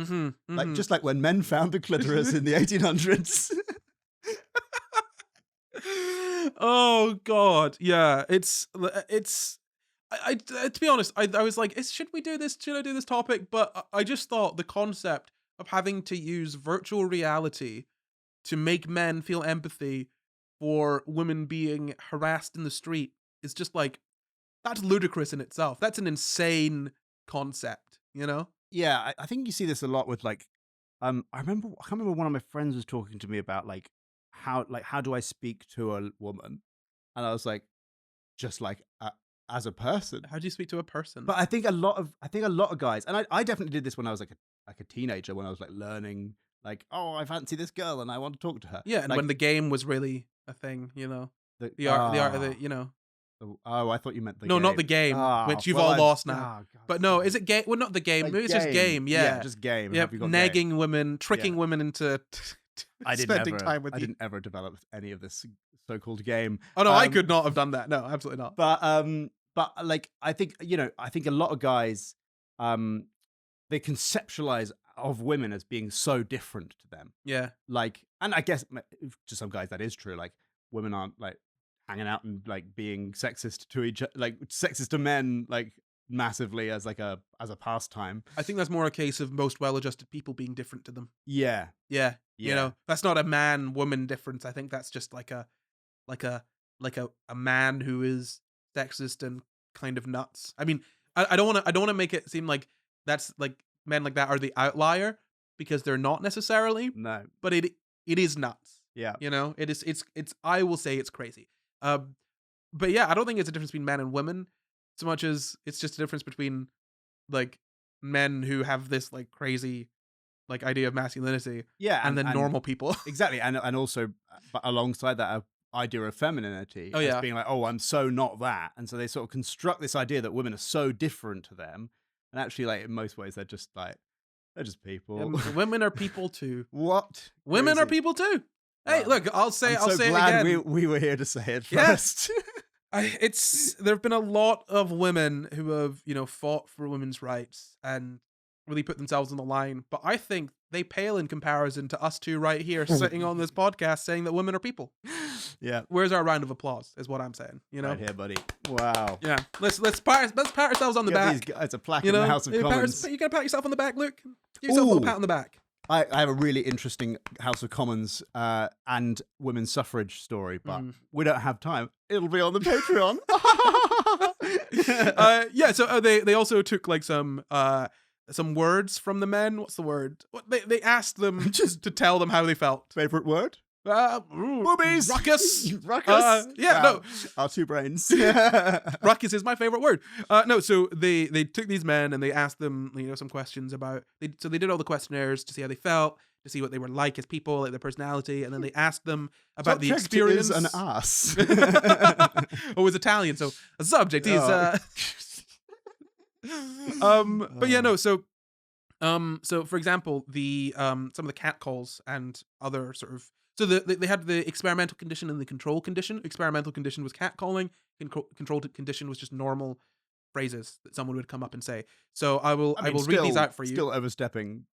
Like just like when men found the clitoris in the 1800s. Oh God, yeah. It's. I to be honest, I was like, should we do this? Should I do this topic? But I just thought the concept of having to use virtual reality to make men feel empathy for women being harassed in the street is just like, that's ludicrous in itself. That's an insane concept, Yeah, I think you see this a lot with like, I can't remember one of my friends was talking to me about like how do I speak to a woman, and I was like, just like as a person. How do you speak to a person? But I think a lot of guys, and I definitely did this when I was like a teenager, when I was like learning, like, oh, I fancy this girl and I want to talk to her. Yeah, and like, when the game was really a thing, the art of it, Oh, I thought you meant the no, game. not the game, which you've all lost now. But no, is it game? Well, not the game. Like Maybe it's just game. Yeah, just game. Yep, nagging women, tricking women into spending time with you. I didn't ever develop any of this so-called game. Oh no, I could not have done that. No, absolutely not. But like, I think a lot of guys, they conceptualize of women as being so different to them. Yeah. Like, and I guess to some guys that is true. Like, women aren't like hanging out and like being sexist to each, like sexist to men, like massively as a pastime. I think that's more a case of most well-adjusted people being different to them. Yeah. Yeah. That's not a man-woman difference. I think that's just like a man who is sexist and kind of nuts. I mean, I don't want to make it seem like that's like men like that are the outlier, because they're not necessarily, No. but it is nuts. Yeah. You know, it's I will say it's crazy. But yeah, I don't think it's a difference between men and women so much as it's just a difference between like men who have this like crazy like idea of masculinity Yeah. and then normal people. Exactly. And also but alongside that idea of femininity Oh, as yeah. being like, oh, I'm so not that. And so they sort of construct this idea that women are so different to them. And actually, like, in most ways, they're just people. Women are people too. What? Women are Crazy. people too. Hey, Wow. look, I'll say I'm so it glad again. we were here to say it Yeah. first. There've been a lot of women who have, you know, fought for women's rights and really put themselves on the line, but I think they pale in comparison to us two right here sitting on this podcast saying that women are people. Yeah. Where's our round of applause is what I'm saying, you know? Right here, buddy. Wow. Yeah. Let's pat ourselves on the Give back. these guys a plaque You in know, the House of Commons. you gotta pat yourself on the back, Luke. Give yourself a little Ooh. pat on the back. I have a really interesting House of Commons and women's suffrage story, but we don't have time. It'll be on the Patreon. Yeah, so they also took like some words from the men. What's the word? They asked them just to tell them how they felt. Favorite word? Boobies, ruckus, ruckus. Yeah, wow. no, our two brains. ruckus is my favorite word. No, so they took these men and they asked them, you know, some questions about. So they did all the questionnaires to see how they felt, to see what they were like as people, like their personality, and then they asked them about the experience. Is an ass. Oh, it's Italian, so a subject is. But yeah, no. So for example, the some of the catcalls and other sort of. So they had the experimental condition and the control condition. Experimental condition was catcalling. Control condition was just normal phrases that someone would come up and say. So I will read these out for you. Still overstepping.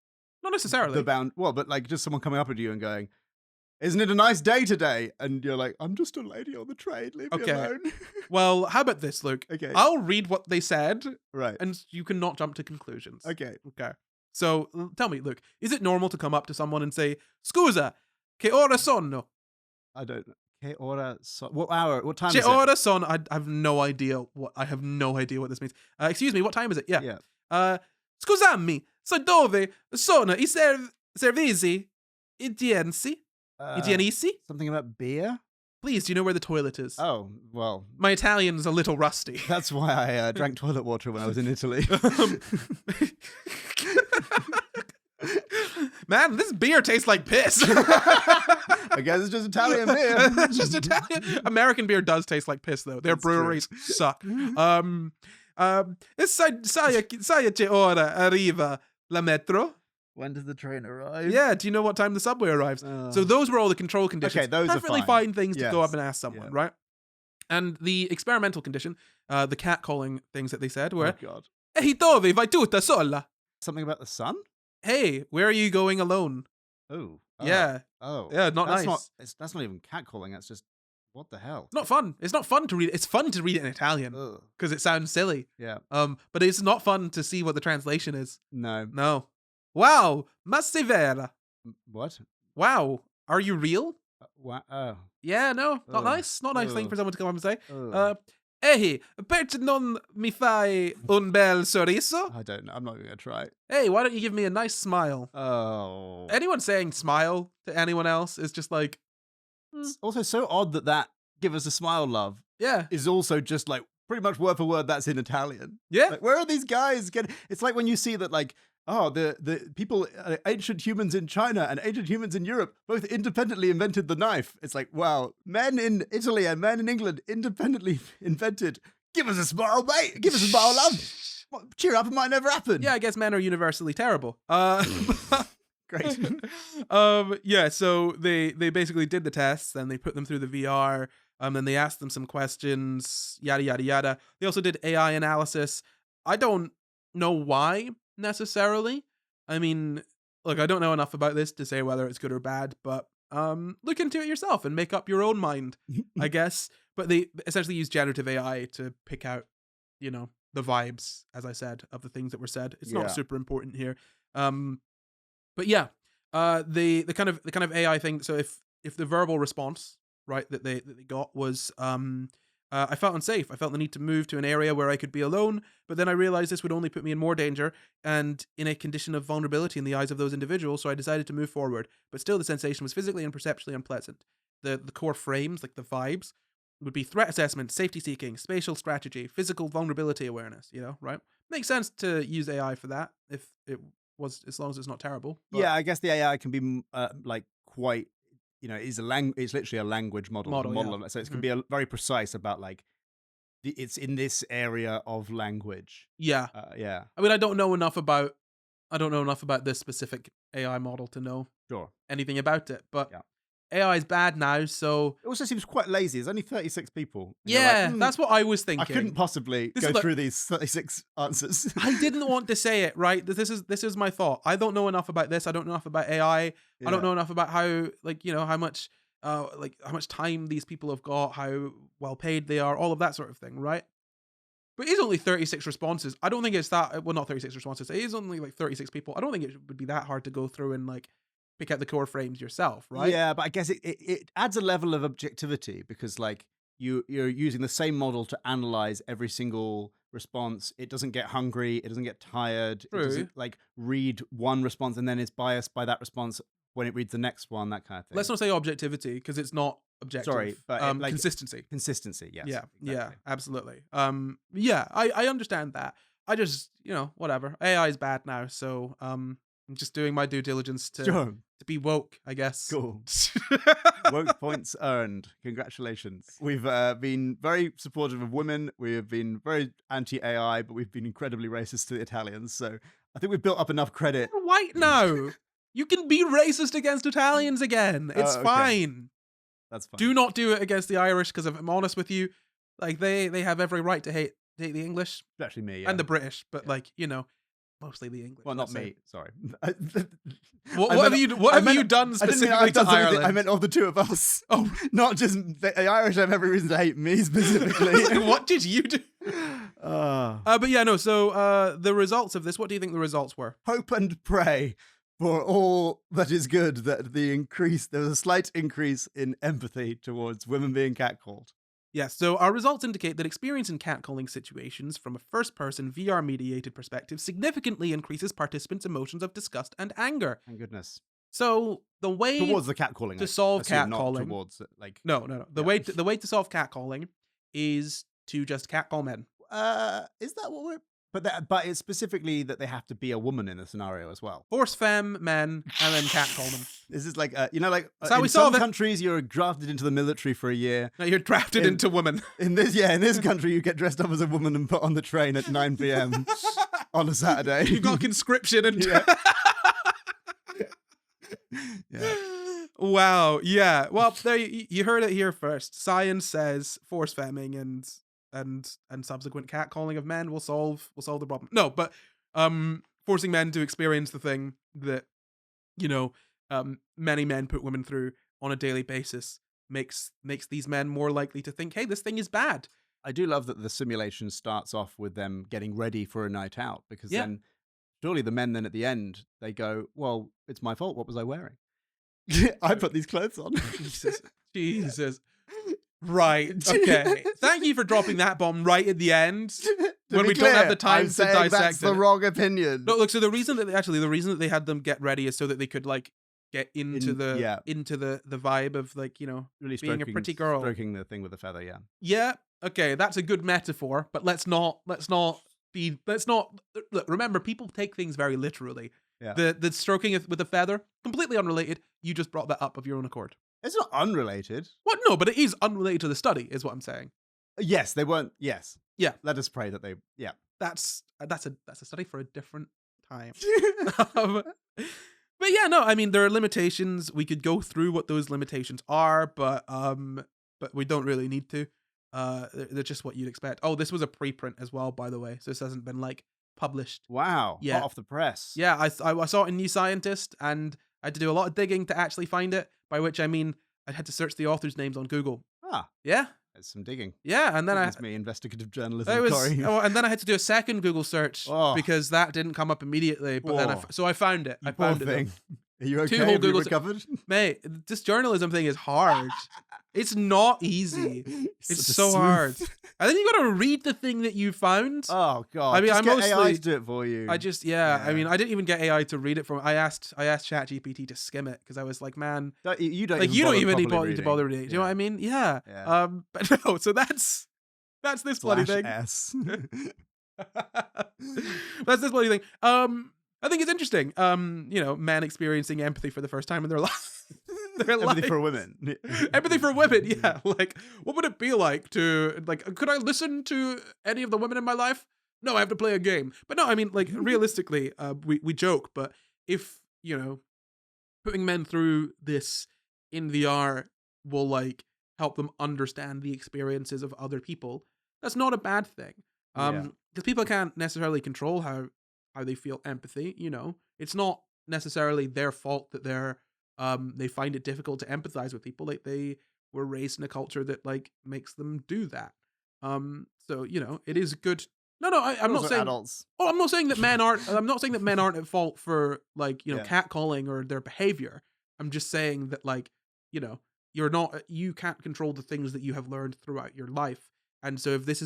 Not necessarily. The bound. Well, but like just someone coming up at you and going, "Isn't it a nice day today?" And you're like, "I'm just a lady on the train. Leave me alone." Well, how about this, Luke? Okay. I'll read what they said. Right. And you cannot jump to conclusions. Okay. So tell me, Luke, is it normal to come up to someone and say, "Scusa, che ora sono"? I don't know. Che ora what hour? What time Che is it? ora sono. I have no idea what this means. Excuse me, what time is it? Yeah. Scusami, so dove sono I servizi igienici? Something about beer? Please, do you know where the toilet is? Oh, well. My Italian's a little rusty. That's why I drank toilet water when I was in Italy. Man, this beer tastes like piss. I guess it's just Italian beer. It's just Italian. American beer does taste like piss, though. Their breweries suck. Sai che ora arriva la metro? When does the train arrive? Yeah, do you know what time the subway arrives? So those were all the control conditions. Okay, those perfectly are fine things to go up and ask someone, right? And the experimental condition, the catcalling things that they said were, oh God. Ehi dove vai tutta sola? Something about the sun? Hey, where are you going alone? Oh. Yeah. Oh. Yeah, not that's nice. That's not even catcalling. That's just, what the hell? Not fun. It's not fun to read. It's fun to read it in Italian because it sounds silly. Yeah. But it's not fun to see what the translation is. No. Wow, ma sei vera? What? Wow, are you real? Oh. Yeah, no, not nice. Not nice thing for someone to come up and say. Ehi, perché non mi fai un bel sorriso? I don't know. I'm not going to try. Hey, why don't you give me a nice smile? Oh. Anyone saying smile to anyone else is just like... It's also so odd that give us a smile, love, is also just like pretty much word for word that's in Italian. Yeah. Like, where are these guys getting... It's like when you see that like, oh, the people, ancient humans in China and ancient humans in Europe both independently invented the knife. It's like, wow, men in Italy and men in England independently invented. Give us a smile, mate. Give us a smile, love. Cheer up, it might never happen. Yeah, I guess men are universally terrible. Great. Yeah, so they basically did the tests, then they put them through the VR, then they asked them some questions, yada, yada, yada. They also did AI analysis. I don't know why necessarily. I mean, look, I don't know enough about this to say whether it's good or bad, but look into it yourself and make up your own mind, I guess. But they essentially use generative AI to pick out, you know, the vibes, as I said, of the things that were said. It's not super important here. But yeah, the kind of AI thing. So if the verbal response, right, that they got was I felt unsafe. I felt the need to move to an area where I could be alone, but then I realized this would only put me in more danger and in a condition of vulnerability in the eyes of those individuals, so I decided to move forward. But still, the sensation was physically and perceptually unpleasant. The core frames, like the vibes, would be threat assessment, safety seeking, spatial strategy, physical vulnerability awareness, right? Makes sense to use AI for that if it was, as long as it's not terrible. But Yeah, I guess the AI can be like quite, is it's literally a language model. Model, So it can be very precise about like it's in this area of language. Yeah. Yeah. I mean, I don't know enough about this specific AI model to know Sure. anything about it, but Yeah. AI is bad now, so It also seems quite lazy. There's only 36 people. And yeah, you're like, that's what I was thinking. I couldn't possibly This go is like- through these 36 answers. I didn't want to say it, right? This is my thought. I don't know enough about this. I don't know enough about AI. I don't know enough about how, like, how much how much time these people have got, how well paid they are, all of that sort of thing, right? But it's only 36 responses. I don't think it's that, well, not 36 responses. It is only like 36 people. I don't think it would be that hard to go through and like pick out the core frames yourself, right? Yeah, but I guess it adds a level of objectivity because like you're using the same model to analyze every single response. It doesn't get hungry. It doesn't get tired. True. It doesn't like read one response and then it's biased by that response when it reads the next one, that kind of thing. Let's not say objectivity because it's not objective. Sorry, but like consistency. Consistency, yes. Yeah, exactly. yeah, absolutely. Yeah, I understand that. I just, whatever. AI is bad now, so I'm just doing my due diligence to Sure. be woke, I guess. Cool. Woke points earned. Congratulations. We've been very supportive of women. We have been very anti-AI, but we've been incredibly racist to the Italians. So I think we've built up enough credit. You're white now. You can be racist against Italians again. It's okay. fine. That's fine. Do not do it against the Irish, because if I'm honest with you, like they have every right to hate the English. Especially me, yeah. And the British, but like, mostly the English. Well, not me. Sorry. What have you done specifically to Ireland? I meant all the two of us. Oh, not just the Irish have every reason to hate me specifically. What did you do? But yeah, no. So the results of this, what do you think the results were? Hope and pray for all that is good, that there was a slight increase in empathy towards women being catcalled. Yes, so our results indicate that experience in catcalling situations from a first-person VR-mediated perspective significantly increases participants' emotions of disgust and anger. Thank goodness. So the way towards the catcalling to solve catcalling, not towards like no. The way to solve catcalling is to just catcall men. Is that what we're? But it's specifically that they have to be a woman in the scenario as well. Force femme men and then catcall them. This is like how we in solve some it. countries you're drafted into the military for a year. No, you're drafted into women. In this country you get dressed up as a woman and put on the train at 9 p.m. on a Saturday. You've got conscription and yeah. Wow. Yeah. Well, there you heard it here first. Science says force femming and subsequent catcalling of men will solve the problem. No, but forcing men to experience the thing that many men put women through on a daily basis makes these men more likely to think, hey, this thing is bad. I do love that the simulation starts off with them getting ready for a night out, because then surely the men then at the end they go, well, it's my fault. What was I wearing? I put these clothes on. Jesus. Right. Okay. Thank you for dropping that bomb right at the end when we don't have the time to dissect that's the wrong opinion. No, look. So the reason that they had them get ready is so that they could like get into the vibe of like really being a pretty girl, stroking the thing with a feather. Yeah. Yeah. Okay, that's a good metaphor, but let's not look. Remember, people take things very literally. Yeah. The stroking with a feather, completely unrelated. You just brought that up of your own accord. It's not unrelated. What? No, but it is unrelated to the study, is what I'm saying. Yes, they weren't. Yes. Yeah. Let us pray that they. Yeah. That's a study for a different time. But yeah, no. I mean, there are limitations. We could go through what those limitations are, but we don't really need to. They're just what you'd expect. Oh, this was a preprint as well, by the way. So this hasn't been like published. Wow. Yeah. Hot off the press. Yeah, I saw it in New Scientist, and I had to do a lot of digging to actually find it. By which I mean I had to search the author's names on Google. Ah. Yeah. There's some digging. Yeah, and then That's me, investigative journalism. And then I had to do a second Google search because that didn't come up immediately. But then I found it. I found it. Are you okay? Two whole Have you Google recovered? Mate, this journalism thing is hard. It's not easy. It's so hard. And then you got to read the thing that you found. Oh god! I mean, just I get AI mostly to do it for you. I just I mean, I didn't even get AI to read it for me. I asked ChatGPT to skim it because I was like, man, you don't like even you don't even properly need to bother reading. Do you know what I mean? Yeah. But no. So that's this bloody thing. S. That's this bloody thing. I think it's interesting. Men experiencing empathy for the first time in their life. Empathy for women. Empathy for women, yeah. Like, what would it be like to, like, could I listen to any of the women in my life? No, I have to play a game. But no, I mean, like, realistically, we joke, but if, putting men through this in VR will, like, help them understand the experiences of other people, that's not a bad thing. Because people can't necessarily control how they feel empathy, It's not necessarily their fault that they find it difficult to empathize with people. Like, they were raised in a culture that, like, makes them do that. So, it is good. I'm not saying adults. Oh, I'm not saying that men aren't. I'm not saying that men aren't at fault for, like, catcalling or their behavior. I'm just saying that, like, you can't control the things that you have learned throughout your life. And so if this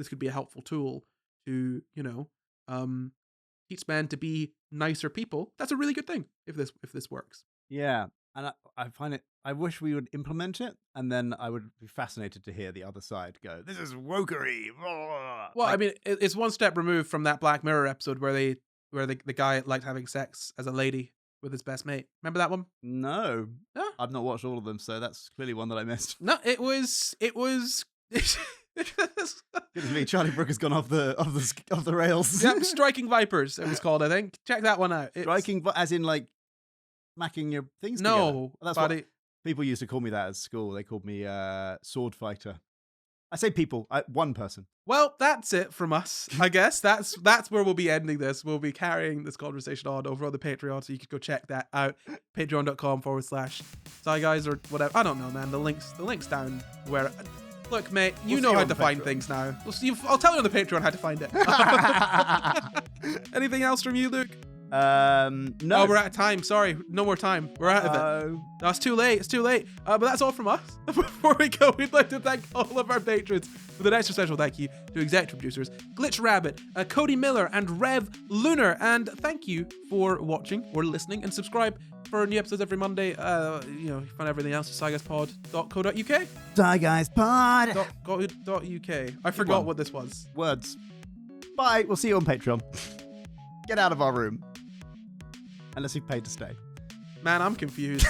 could be a helpful tool to, teach men to be nicer people, that's a really good thing if this works. Yeah. And I find it, I wish we would implement it, and then I would be fascinated to hear the other side go, this is wokery. Well, I mean, it's one step removed from that Black Mirror episode where the guy liked having sex as a lady with his best mate. Remember that one? No. I've not watched all of them, so that's clearly one that I missed. No, it was Goodness me, Charlie Brooker has gone off the rails. Yeah, Striking Vipers, it was called, I think. Check that one out. Striking, as in, like, smacking your things together. No, that's what people used to call me that at school. They called me sword fighter. I say people, one person. Well, that's it from us, I guess. That's where we'll be ending this. We'll be carrying this conversation on over on the Patreon, so you could go check that out. Patreon.com/SCI GUYS or whatever. I don't know, man. The link's down where. Look, mate, you know how to find things now. I'll tell you on the Patreon how to find it. Anything else from you, Luke? No. Oh, we're out of time. Sorry. No more time. We're out of it. No, it's too late. It's too late. But that's all from us. Before we go, we'd like to thank all of our patrons with an extra special thank you to executive producers Glitch Rabbit, Cody Miller, and Rev Lunar. And thank you for watching or listening, and subscribe for new episodes every Monday. You find everything else at sciguyspod.co.uk. sciguyspod.co.uk. I forgot what this was. Words. Bye. We'll see you on Patreon. Get out of our room. Unless you've paid to stay. Man, I'm confused.